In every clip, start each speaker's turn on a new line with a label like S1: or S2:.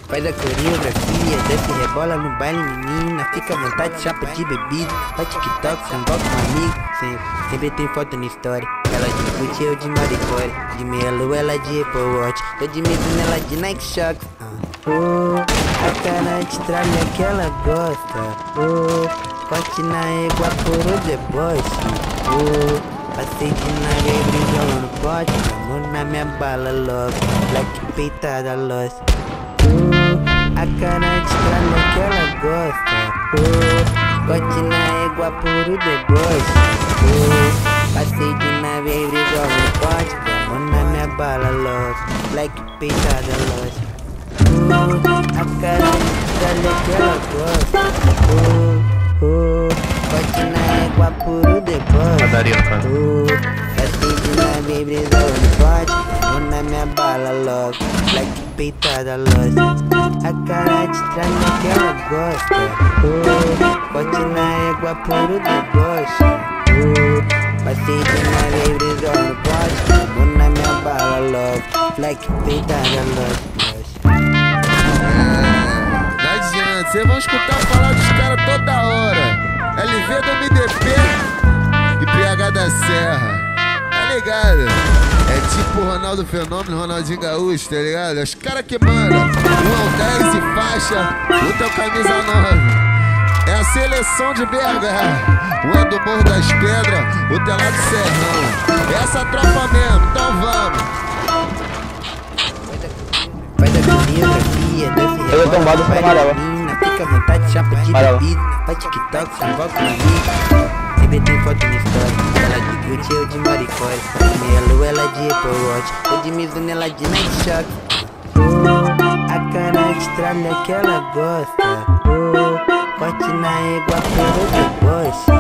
S1: Faz a coreografia, desce e rebola no baile, menina. Fica à vontade, chapa de bebida. Faz TikTok, samba com amigo. Sempre tem foto na história. Ela de Gucci, eu de Maricore. De meia lua, ela de Apple Watch. Tô de medo nela de Nike Shox. A cara de tralha que ela gosta. Forte na égua por o deboche. Passei de nave e brilhou no pote. Vamos na minha bala logo. Black peitada, lost. A cara de tralha que ela gosta. Corte na égua por o deboche. Passei de nave e brilhou no pote. Vamos na minha bala logo. Black peitada, lost. A cara de tralha que ela gosta. Corte na égua por o deboche. Passei de nave e brilhou no pote. Vamos na minha bala logo. Black peitada, lost. A cara de tralha que ela gosta. Corte na égua por o deboche. Passei de nave e brilhou no pote. Vamos na minha bala logo. Black peitada, lost.
S2: Não adianta, cês vão escutar falar dos caras toda hora. LV do MDP e PH da Serra. Tá ligado? É tipo Ronaldo Fenômeno, Ronaldinho Gaúcho, tá ligado? É os caras que mandam. 1 ao 10 e faixa, outro é o camisa 9. É a seleção de BH. Um é do Morro das Pedras, outro é lá do Serrão. É essa tropa mesmo, então vamos.
S1: Faz a coreografia, desce e rebola no baile, menina. Fica à vontade, chapa de bebida. Faz TikTok, samba com amigo. Sempre tem foto na história. Ela de Gucci, eu de Maricore. Meia lua, ela de Apple Watch. Tô de Mizuno, ela de Nike Shox. A cara de tralha que ela gosta. Corte na égua por o deboche.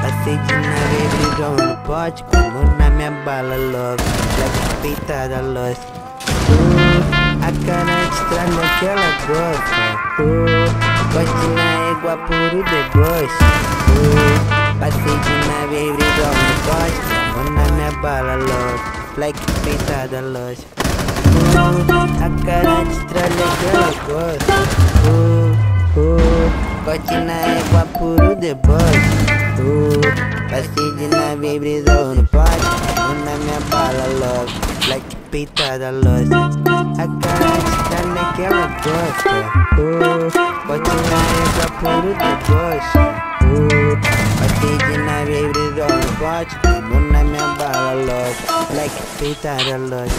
S1: Passei de nave e brilhou no pote. Como na minha bala logo. Black peitada, lost. A cara de tralha que ela gosta. Corte na égua por o deboche. Passei de nave e brilhou no pote. Vamos na minha bala logo. Black peitada, lost. A cara de tralha que ela gosta. Corte na égua por o deboche. Passei de nave e brilhou no pote. Vamos na minha bala logo. Black peitada, lost. A cara de tralha que ela gosta. Corte na égua por o deboche. Passei de nave e brilhou no pote. Vamos na minha bala logo. Black peitada, lost.